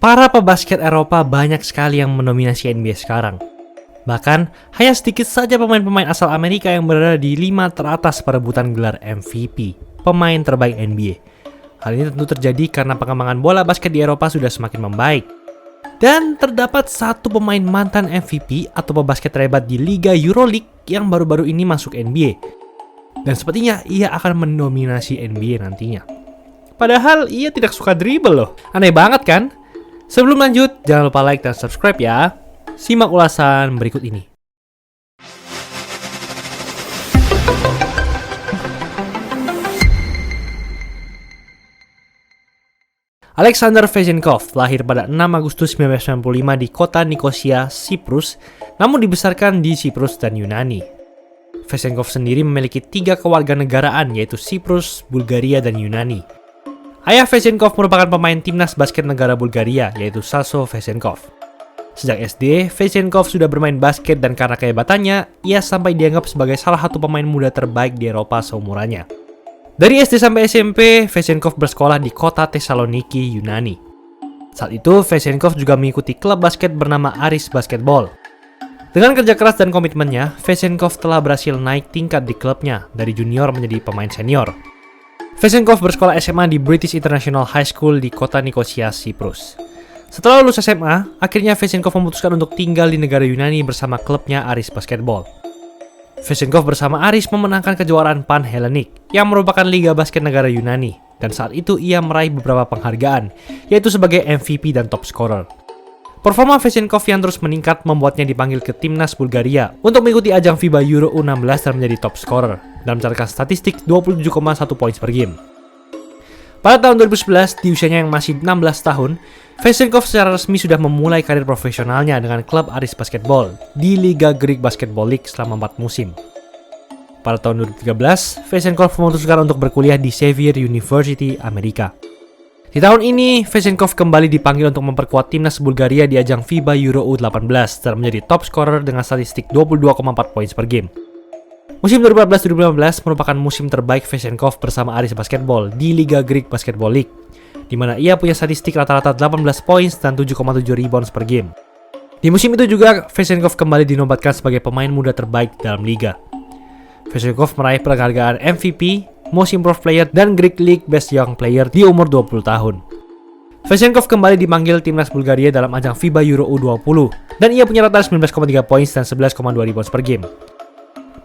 Para pebasket Eropa banyak sekali yang mendominasi NBA sekarang. Bahkan, hanya sedikit saja pemain-pemain asal Amerika yang berada di 5 teratas perebutan gelar MVP, pemain terbaik NBA. Hal ini tentu terjadi karena pengembangan bola basket di Eropa sudah semakin membaik. Dan terdapat satu pemain mantan MVP atau pebasket terhebat di Liga Euroleague yang baru-baru ini masuk NBA. Dan sepertinya ia akan mendominasi NBA nantinya. Padahal ia tidak suka dribble loh. Aneh banget kan? Sebelum lanjut, jangan lupa like dan subscribe ya. Simak ulasan berikut ini. Alexander Vezenkov lahir pada 6 Agustus 1995 di kota Nikosia, Siprus, namun dibesarkan di Siprus dan Yunani. Vezenkov sendiri memiliki 3 kewarganegaraan, yaitu Siprus, Bulgaria, dan Yunani. Ayah Vezenkov merupakan pemain timnas basket negara Bulgaria, yaitu Sašo Vezenkov. Sejak SD, Vezenkov sudah bermain basket dan karena kehebatannya, ia sampai dianggap sebagai salah satu pemain muda terbaik di Eropa seumurannya. Dari SD sampai SMP, Vezenkov bersekolah di kota Thessaloniki, Yunani. Saat itu, Vezenkov juga mengikuti klub basket bernama Aris Basketball. Dengan kerja keras dan komitmennya, Vezenkov telah berhasil naik tingkat di klubnya, dari junior menjadi pemain senior. Vezenkov bersekolah SMA di British International High School di kota Nikosia, Siprus. Setelah lulus SMA, akhirnya Vezenkov memutuskan untuk tinggal di negara Yunani bersama klubnya Aris Basketball. Vezenkov bersama Aris memenangkan kejuaraan Panhellenic, yang merupakan liga basket negara Yunani, dan saat itu ia meraih beberapa penghargaan, yaitu sebagai MVP dan top scorer. Performa Vezenkov yang terus meningkat membuatnya dipanggil ke timnas Bulgaria untuk mengikuti ajang FIBA Euro U16 dan menjadi top scorer dan mencatatkan statistik 27,1 poin per game. Pada tahun 2011, di usianya yang masih 16 tahun, Vezenkov secara resmi sudah memulai karir profesionalnya dengan klub Aris Basketball di Liga Greek Basketball League selama 4 musim. Pada tahun 2013, Vezenkov memutuskan untuk berkuliah di Xavier University, Amerika. Di tahun ini, Vezenkov kembali dipanggil untuk memperkuat timnas Bulgaria di ajang FIBA Euro U18 dan menjadi top scorer dengan statistik 22,4 poin per game. Musim 2014-2015 merupakan musim terbaik Vezenkov bersama Aris Basketball di Liga Greek Basketball League, di mana ia punya statistik rata-rata 18 poin dan 7,7 rebounds per game. Di musim itu juga, Vezenkov kembali dinobatkan sebagai pemain muda terbaik dalam liga. Vezenkov meraih penghargaan MVP, Most Improved Player, dan Greek League Best Young Player di umur 20 tahun. Vezenkov kembali dipanggil timnas Bulgaria dalam ajang FIBA Euro U20, dan ia punya rata 19,3 poin dan 11,2 rebounds per game.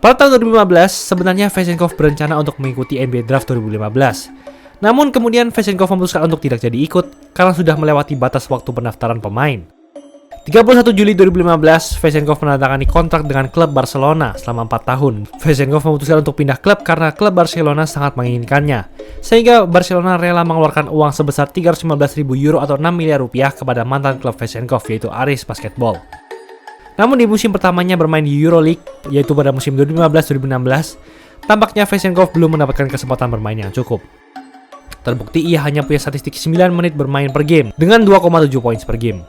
Pada tahun 2015, sebenarnya Vezenkov berencana untuk mengikuti NBA Draft 2015. Namun kemudian Vezenkov memutuskan untuk tidak jadi ikut karena sudah melewati batas waktu pendaftaran pemain. 31 Juli 2015, Vezenkov menandatangani kontrak dengan klub Barcelona selama 4 tahun. Vezenkov memutuskan untuk pindah klub karena klub Barcelona sangat menginginkannya, sehingga Barcelona rela mengeluarkan uang sebesar 315.000 euro atau 6 miliar rupiah kepada mantan klub Vezenkov, yaitu Aris Basketball. Namun di musim pertamanya bermain di Euroleague, yaitu pada musim 2015-2016, tampaknya Vezenkov belum mendapatkan kesempatan bermain yang cukup. Terbukti ia hanya punya statistik 9 menit bermain per game dengan 2,7 poin per game.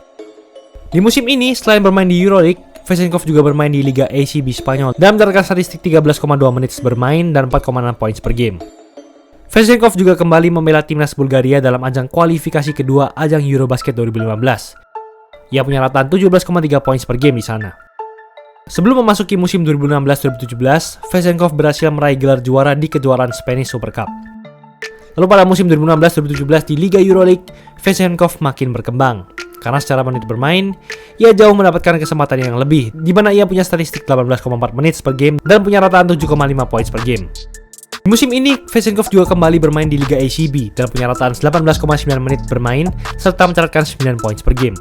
Di musim ini, selain bermain di Euroleague, Vezenkov juga bermain di Liga ACB Spanyol dan mencatatkan statistik 13,2 menit bermain dan 4,6 poin per game. Vezenkov juga kembali membela timnas Bulgaria dalam ajang kualifikasi kedua ajang Eurobasket 2015. Ia punya rataan 17,3 poin per game di sana. Sebelum memasuki musim 2016-2017, Vezenkov berhasil meraih gelar juara di kejuaraan Spanish Super Cup. Lalu pada musim 2016-2017 di Liga Euroleague, Vezenkov makin berkembang. Karena secara menit bermain, ia jauh mendapatkan kesempatan yang lebih, di mana ia punya statistik 18,4 menit per game dan punya rataan 7,5 poin per game. Di musim ini, Vezenkov juga kembali bermain di Liga ACB dan punya rataan 18,9 menit bermain serta mencatatkan 9 poin per game.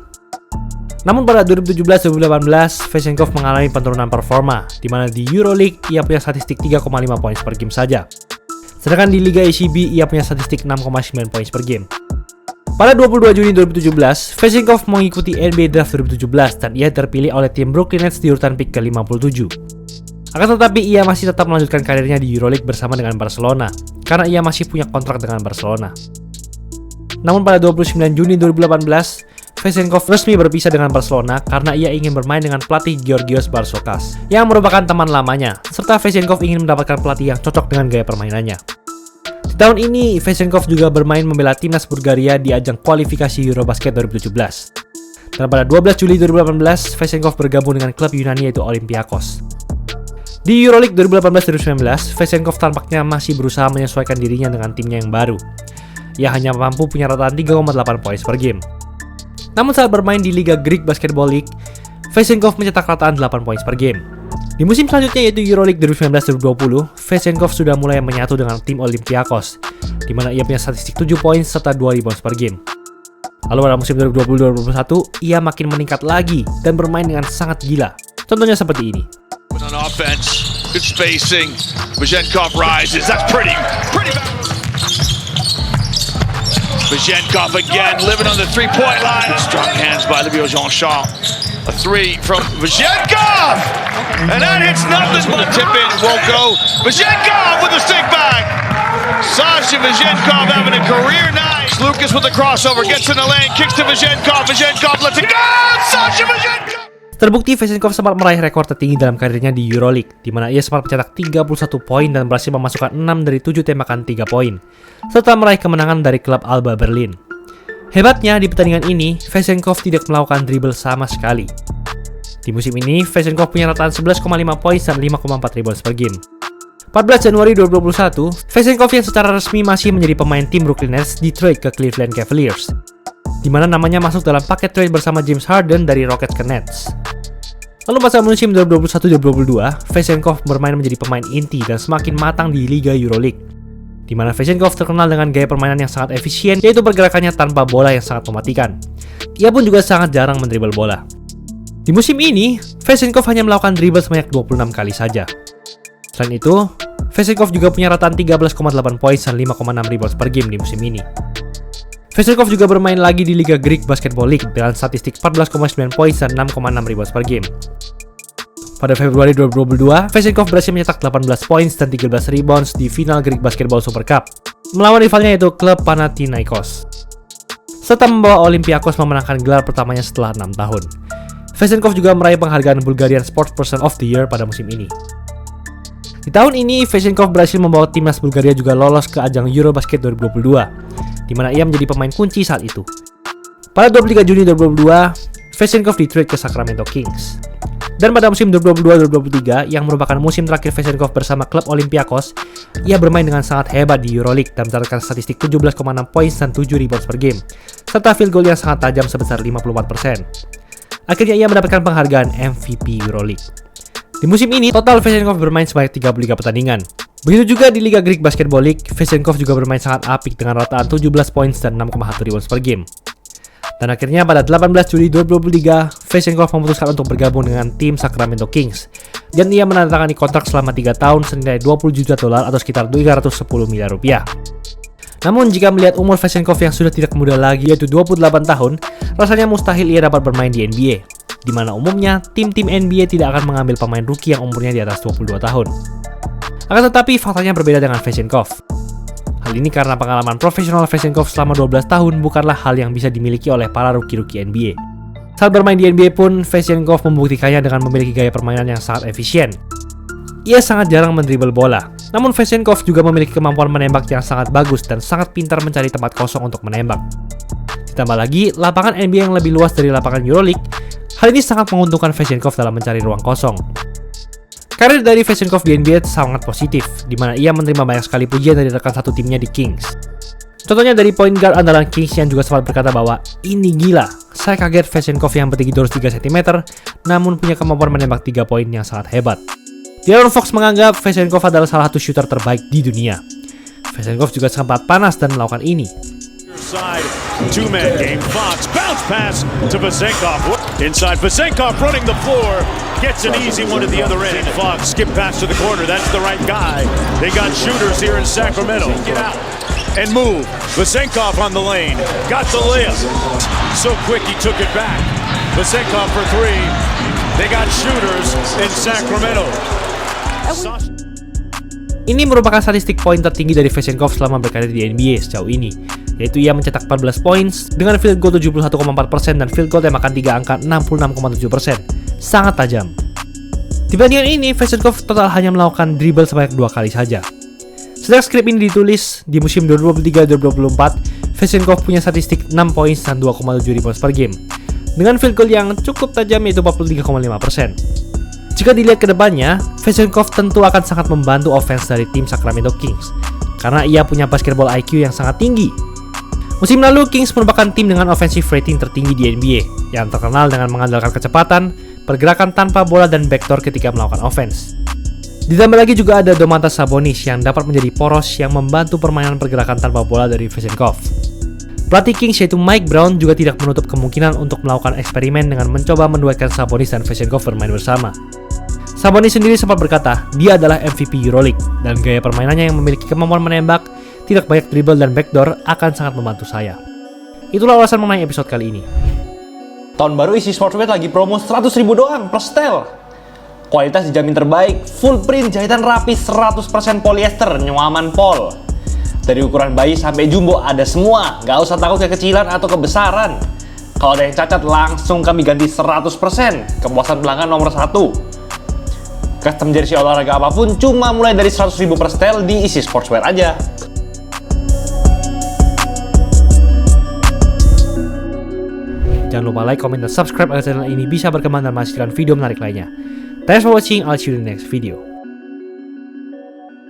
Namun pada 2017-2018, Vezenkov mengalami penurunan performa, di mana di Euroleague ia punya statistik 3,5 poin per game saja. Sedangkan di Liga ACB ia punya statistik 6,9 poin per game. Pada 22 Juni 2017, Vezenkov mengikuti NBA Draft 2017 dan ia terpilih oleh tim Brooklyn Nets di urutan pick ke-57. Akan tetapi ia masih tetap melanjutkan karirnya di Euroleague bersama dengan Barcelona, karena ia masih punya kontrak dengan Barcelona. Namun pada 29 Juni 2018, Vezenkov resmi berpisah dengan Barcelona karena ia ingin bermain dengan pelatih Georgios Barzokas, yang merupakan teman lamanya, serta Vezenkov ingin mendapatkan pelatih yang cocok dengan gaya permainannya. Di tahun ini, Vesenkov juga bermain membela timnas Bulgaria di ajang kualifikasi Eurobasket 2017. Dan pada 12 Juli 2018, Vesenkov bergabung dengan klub Yunani yaitu Olympiakos. Di Euroleague 2018-2019, Vesenkov tampaknya masih berusaha menyesuaikan dirinya dengan timnya yang baru. Ia hanya mampu punya rataan 3,8 poin per game. Namun saat bermain di Liga Greek Basketball League, Vesenkov mencetak rataan 8 poin per game. Di musim selanjutnya yaitu Euroleague 2019-2020, Vesenkov sudah mulai menyatu dengan tim Olympiakos, di mana ia punya statistik 7 poin serta 2 rebound per game. Lalu pada musim 2020-2021, ia makin meningkat lagi dan bermain dengan sangat gila. Contohnya seperti ini. On offense, good spacing. Vesenkov rises. That's pretty bad. Vesenkov again, living on the three-point line. Strong hands by Livio Jean-Charles. A three from Vesenkov! And that hits nothing but the tip-in won't go. Vesenkov with the stick back! Sasha Vesenkov having a career night. Lucas with the crossover, gets in the lane, kicks to Vesenkov. Vesenkov lets it go! Sasha Vesenkov! Terbukti Vesenkov sempat meraih rekor tertinggi dalam karirnya di Euroleague, di mana ia sempat mencetak 31 poin dan berhasil memasukkan 6 dari 7 tembakan 3 poin, serta meraih kemenangan dari klub Alba Berlin. Hebatnya, di pertandingan ini, Vesenkov tidak melakukan dribble sama sekali. Di musim ini, Vesenkov punya rataan 11,5 poin dan 5,4 rebounds per game. 14 Januari 2021, Vesenkov yang secara resmi masih menjadi pemain tim Brooklyn Nets di-trade ke Cleveland Cavaliers, di mana namanya masuk dalam paket trade bersama James Harden dari Rockets ke Nets. Lalu pada musim 2021-2022, Vesenkov bermain menjadi pemain inti dan semakin matang di Liga Euroleague, di mana Vesenkov terkenal dengan gaya permainan yang sangat efisien, yaitu pergerakannya tanpa bola yang sangat mematikan. Ia pun juga sangat jarang mendribble bola. Di musim ini, Vesenkov hanya melakukan dribble sebanyak 26 kali saja. Selain itu, Vesenkov juga punya rataan 13,8 poin dan 5,6 rebounds per game di musim ini. Vesenkov juga bermain lagi di Liga Greek Basketball League dengan statistik 14,9 poin dan 6,6 rebounds per game. Pada Februari 2022, Vesenkov berhasil mencetak 18 poin dan 13 rebounds di final Greek Basketball Super Cup melawan rivalnya yaitu klub Panathinaikos, serta membawa Olympiakos memenangkan gelar pertamanya setelah 6 tahun. Vesenkov juga meraih penghargaan Bulgarian Sports Person of the Year pada musim ini. Di tahun ini, Vesenkov berhasil membawa timnas Bulgaria juga lolos ke ajang Eurobasket 2022, di mana ia menjadi pemain kunci saat itu. Pada 23 Juni 2022, Vesenkov di-trade ke Sacramento Kings. Dan pada musim 2022-2023, yang merupakan musim terakhir Vesenkov bersama klub Olympiakos, ia bermain dengan sangat hebat di Euroleague dan mencatatkan statistik 17,6 poin dan 7 rebounds per game, serta field goal yang sangat tajam sebesar 54%. Akhirnya ia mendapatkan penghargaan MVP Euroleague. Di musim ini, total Vesenkov bermain sebanyak 33 pertandingan. Begitu juga di Liga Greek Basketball League, Vesenkov juga bermain sangat apik dengan rataan 17 poin dan 6,1 rebounds per game. Dan akhirnya pada 18 Juli 2023, Vesenkov memutuskan untuk bergabung dengan tim Sacramento Kings. Dan ia menandatangani kontrak selama 3 tahun senilai $20 juta atau sekitar 310 miliar rupiah. Namun jika melihat umur Vesenkov yang sudah tidak muda lagi yaitu 28 tahun, rasanya mustahil ia dapat bermain di NBA. Di mana umumnya tim-tim NBA tidak akan mengambil pemain rookie yang umurnya di atas 22 tahun. Akan tetapi faktanya berbeda dengan Vesenkov. Hal ini karena pengalaman profesional Vesenkov selama 12 tahun bukanlah hal yang bisa dimiliki oleh para rookie-rookie NBA. Saat bermain di NBA pun, Vesenkov membuktikannya dengan memiliki gaya permainan yang sangat efisien. Ia sangat jarang mendribble bola, namun Vesenkov juga memiliki kemampuan menembak yang sangat bagus dan sangat pintar mencari tempat kosong untuk menembak. Ditambah lagi, lapangan NBA yang lebih luas dari lapangan Euroleague, hal ini sangat menguntungkan Vesenkov dalam mencari ruang kosong. Karir dari Vesenkov di NBA sangat positif, di mana ia menerima banyak sekali pujian dari rekan satu timnya di Kings. Contohnya dari point guard andalan Kings yang juga sempat berkata bahwa, "Ini gila, saya kaget Vesenkov yang bertinggi 203 cm, namun punya kemampuan menembak 3 poin yang sangat hebat." De'Aaron Fox menganggap Vesenkov adalah salah satu shooter terbaik di dunia. Vesenkov juga sempat panas dan melakukan ini. Side, two-man game. Fox bounce pass to Vesenkov. Inside, Vesenkov running the floor. Gets an easy one at the other end. Fox skip pass to the corner. That's the right guy. They got shooters here in Sacramento. Get out and move. Vesenkov on the lane. Got the layup. So quick he took it back. Vesenkov for three. They got shooters in Sacramento. Ini merupakan statistik poin tertinggi dari Vesenkov selama berkarir di NBA sejauh ini, yaitu ia mencetak 14 poin dengan field goal 71,4% dan field goal tembakan 3 angka 66,7%. Sangat tajam. Di pertandingan ini, Vesenkov total hanya melakukan dribble sebanyak 2 kali saja. Sejak skrip ini ditulis di musim 2023-2024, Vezenkov punya statistik 6 poin dan 2,7 rebounds per game, dengan field goal yang cukup tajam yaitu 43,5%. Jika dilihat ke depannya, Vezenkov tentu akan sangat membantu offense dari tim Sacramento Kings, karena ia punya basketball IQ yang sangat tinggi. Musim lalu, Kings merupakan tim dengan offensive rating tertinggi di NBA, yang terkenal dengan mengandalkan kecepatan, pergerakan tanpa bola, dan backdoor ketika melakukan offense. Ditambah lagi juga ada Domantas Sabonis yang dapat menjadi poros yang membantu permainan pergerakan tanpa bola dari Vezenkov. Pelatih Kings yaitu Mike Brown juga tidak menutup kemungkinan untuk melakukan eksperimen dengan mencoba menduetkan Sabonis dan Vezenkov bermain bersama. Sabonis sendiri sempat berkata, dia adalah MVP EuroLeague, dan gaya permainannya yang memiliki kemampuan menembak, tidak banyak dribble dan backdoor akan sangat membantu saya. Itulah ulasan mengenai episode kali ini. Tahun baru isi Sportswear lagi promo 100.000 doang plus setel. Kualitas dijamin terbaik, full print, jahitan rapi, 100% polyester, nyaman pol. Dari ukuran bayi sampai jumbo ada semua, gak usah takut kekecilan atau kebesaran. Kalau ada yang cacat langsung kami ganti 100%, kepuasan pelanggan nomor 1. Custom jersey olahraga apapun cuma mulai dari 100.000 per setel di isi Sportswear aja. Jangan lupa like, comment, dan subscribe agar channel ini bisa berkembang dan menghasilkan video menarik lainnya. Thanks for watching, I'll see you in the next video.